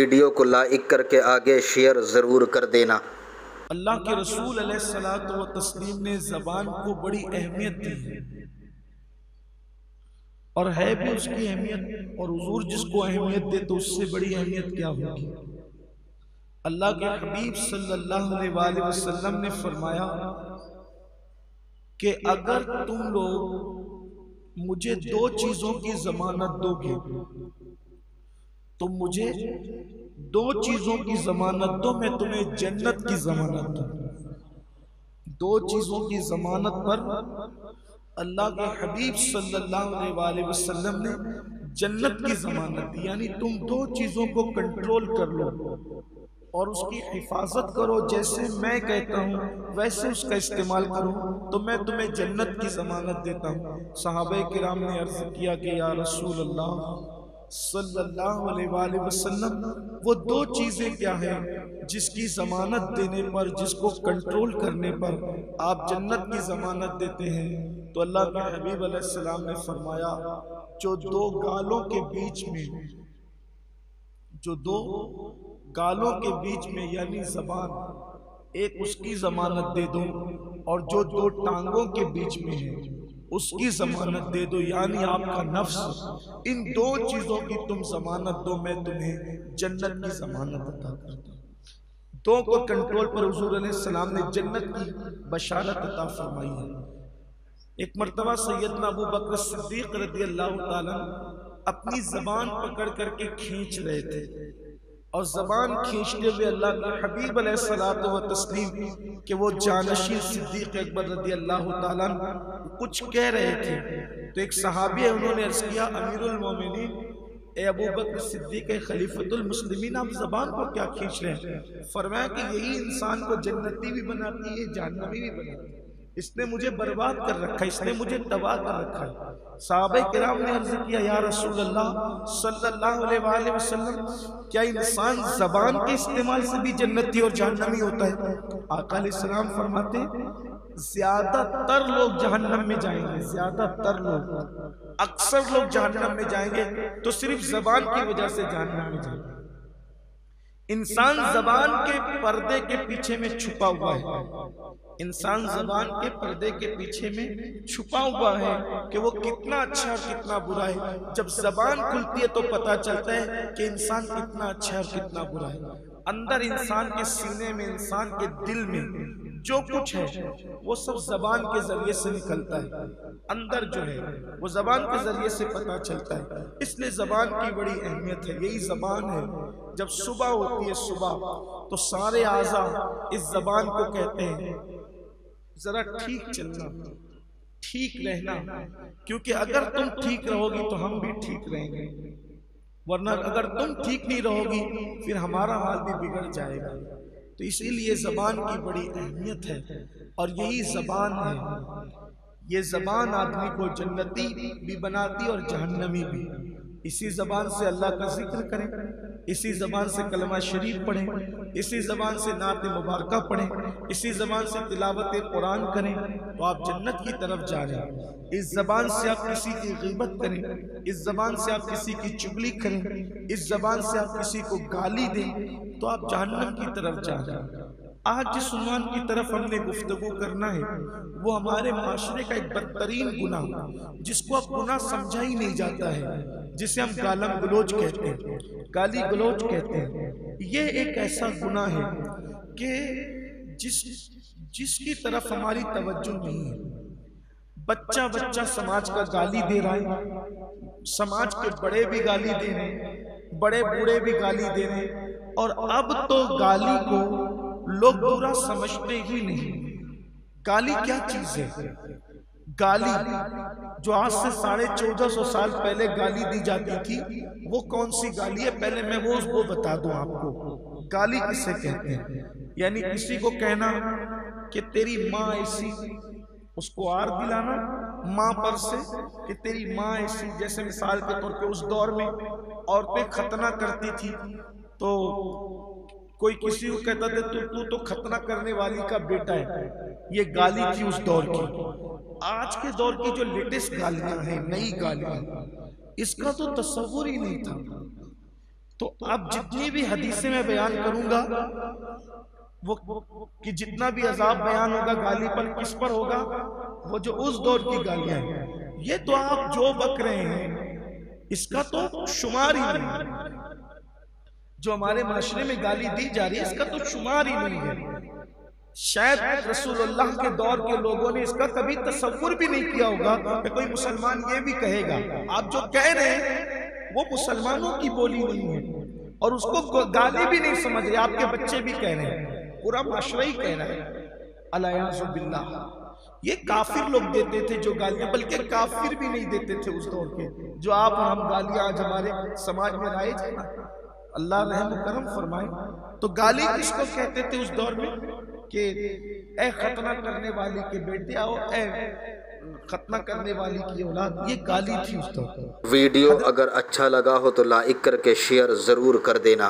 Video کو like کر کے آگے شیئر ضرور کر دینا۔ اللہ کے رسول علیہ الصلوۃ والتسلیم نے زبان کو بڑی اہمیت دی ہے، اور ہے بھی اس کی اہمیت، اور حضور جس کو اہمیت دے تو اس سے بڑی اہمیت کیا ہوگی۔ اللہ کے حبیب صلی اللہ علیہ وآلہ وسلم نے فرمایا کہ اگر تم لوگ مجھے دو چیزوں کی ضمانت دو گے، تم مجھے دو چیزوں کی ضمانت دو، میں تمہیں جنت کی ضمانت دوں۔ دو چیزوں کی ضمانت پر اللہ کے حبیب صلی اللہ علیہ وآلہ وسلم نے جنت کی ضمانت دی، یعنی تم دو چیزوں کو کنٹرول کر لو اور اس کی حفاظت کرو، جیسے میں کہتا ہوں ویسے اس کا استعمال کرو تو میں تمہیں جنت کی ضمانت دیتا ہوں۔ صحابہ کرام نے عرض کیا کہ یا رسول اللہ صلی اللہ علیہ وآلہ وسلم، وہ دو چیزیں کیا ہیں جس کی ضمانت دینے پر، جس کو کنٹرول کرنے پر آپ جنت کی ضمانت دیتے ہیں؟ تو اللہ کے حبیب علیہ السلام نے فرمایا جو دو گالوں کے بیچ میں، جو دو گالوں کے بیچ میں یعنی زبان، ایک اس کی ضمانت دے دو، اور جو دو ٹانگوں کے بیچ میں ہے اس کی ضمانت دے دو، یعنی آپ کا نفس، ان دو چیزوں کی تم ضمانت دو، میں تمہیں جنت کی ضمانت عطا کرتا ہوں۔ دو کو کنٹرول پر حضور علیہ السلام نے جنت کی بشارت عطا فرمائی ہے۔ ایک مرتبہ سیدنا ابو بکر صدیق رضی اللہ تعالیٰ اپنی زبان پکڑ کر کے کھینچ رہے تھے، اور زبان کھینچتے ہوئے اللہ کے حبیب علیہ الصلوۃ والتسلیم کہ وہ جانشین صدیق اکبر رضی اللہ تعالیٰ کچھ کہہ رہے تھے، تو ایک صحابی ہے، انہوں نے عرض کیا امیر المومنین، اے ابو بکر صدیق خلیفۃ المسلمین، آپ زبان کو کیا کھینچ رہے ہیں؟ فرمایا کہ یہی انسان کو جنتی بھی بناتی ہے، جہنمی بھی بناتی ہے، اس نے مجھے برباد کر رکھا ہے، اس نے مجھے تباہ کر رکھا ہے۔ صحابہ کرام نے عرض کیا یا رسول اللہ صلی اللہ علیہ وآلہ وسلم، کیا انسان زبان کے استعمال سے بھی جنتی اور جہنمی ہوتا ہے؟ آقا علیہ السلام فرماتے ہیں زیادہ تر لوگ جہنم میں جائیں گے، زیادہ تر لوگ، اکثر لوگ جہنم میں جائیں گے تو صرف زبان کی وجہ سے جہنم میں جائیں گے۔ انسان زبان کے پردے کے پیچھے میں چھپا ہوا ہے، انسان زبان کے پردے کے پیچھے میں چھپا ہوا ہے کہ وہ کتنا اچھا اور کتنا برا ہے۔ جب زبان کھلتی ہے تو پتہ چلتا ہے کہ انسان کتنا اچھا اور کتنا برا ہے۔ اندر انسان کے سینے میں، انسان کے دل میں جو کچھ ہے وہ سب زبان کے ذریعے سے نکلتا ہے، اندر جو ہے وہ زبان کے ذریعے سے پتہ چلتا ہے۔ اس لیے زبان کی بڑی اہمیت ہے، یہی زبان ہے جب صبح ہوتی ہے صبح تو سارے اعضاء اس زبان کو کہتے ہیں ذرا ٹھیک چلنا، ٹھیک رہنا، کیونکہ اگر تم ٹھیک رہو گی تو ہم بھی ٹھیک رہیں گے، ورنہ اگر تم ٹھیک نہیں رہو گی پھر ہمارا حال بھی بگڑ جائے گا۔ تو اسی لیے زبان کی بڑی اہمیت ہے، اور یہی زبان ہے، یہ زبان آدمی کو جنتی بھی بناتی اور جہنمی بھی۔ اسی زبان سے اللہ کا ذکر کریں، اسی زبان سے کلمہ شریف پڑھیں، اسی زبان سے نعت مبارکہ پڑھیں، اسی زبان سے تلاوت قرآن کریں تو آپ جنت کی طرف جا رہے ہیں۔ اس زبان سے آپ کسی کی غیبت کریں، اس زبان سے آپ کسی کی چغلی کریں، اس زبان سے آپ کسی کو گالی دیں تو آپ جہنم کی طرف جا رہے ہیں۔ آج جس عنوان کی طرف ہم نے گفتگو کرنا ہے وہ ہمارے معاشرے کا ایک بدترین گناہ، جس کو اب گناہ سمجھا ہی نہیں جاتا ہے، جسے ہم گالم گلوچ کہتے ہیں، گالی گلوچ کہتے ہیں۔ یہ ایک ایسا گناہ ہے کہ جس کی طرف ہماری توجہ نہیں ہے۔ بچہ بچہ سماج کا گالی دے رہا ہے، سماج کے بڑے بھی گالی دے رہے ہیں، بڑے بوڑھے بھی گالی دے رہے ہیں، اور اب تو گالی کو لوگ برا سمجھتے ہی نہیں۔ گالی کیا چیز ہے؟ گالی جو آج سے 1450 سال پہلے گالی دی جاتی تھی وہ کون سی گالی ہے؟ پہلے میں وہ بتا دوں آپ کو۔ گالی کسے کہتے ہیں؟ یعنی کسی کو کہنا کہ تیری ماں ایسی، اس کو آر دلانا ماں پر سے کہ تیری ماں ایسی۔ جیسے مثال کے طور پہ اس دور میں عورتیں ختنہ کرتی تھی تو کوئی کسی کو کہتا تھا تو ختنہ کرنے والی کا بیٹا ہے، یہ گالی تھی اس دور کی۔ آج کے دور کی جو لیٹسٹ گالیاں ہیں، نئی گالیاں، اس کا تو تصور ہی نہیں تھا۔ تو اب جتنی بھی حدیثیں میں بیان کروں گا وہ کہ جتنا بھی عذاب بیان ہوگا گالی پر کس پر ہوگا؟ وہ جو اس دور کی گالیاں ہیں. یہ تو آپ جو بک رہے ہیں اس کا تو شمار ہی نہیں. جو ہمارے معاشرے میں گالی دی جا رہی ہے اس کا تو شمار ہی نہیں ہے. شاید رسول اللہ کے دور کے لوگوں نے اس کا کبھی تصور بھی نہیں کیا ہوگا کہ کوئی مسلمان یہ بھی کہے گا. آپ جو کہہ رہے ہیں وہ مسلمانوں کی بولی نہیں ہے اور اس کو گالی بھی نہیں سمجھ رہے. آپ کے بچے بھی کہہ رہے ہیں, پورا معاشرہ ہی کہہ رہا ہے. الیاذ باللہ. یہ کافر لوگ دیتے تھے جو گالیاں, بلکہ کافر بھی نہیں دیتے تھے اس دور کے جو آپ اور ہم گالیاں آج ہمارے سماج میں رائج ہیں. اللہ رحم و کرم فرمائے. تو گالی کس کو کہتے تھے اس دور میں کہ اے ختنہ کرنے والی کے بیٹے آؤ, اے ختنہ کرنے والی کی اولاد. یہ گالی تھی اس دور. ویڈیو اگر اچھا لگا ہو تو لائک کر کے شیئر ضرور کر دینا.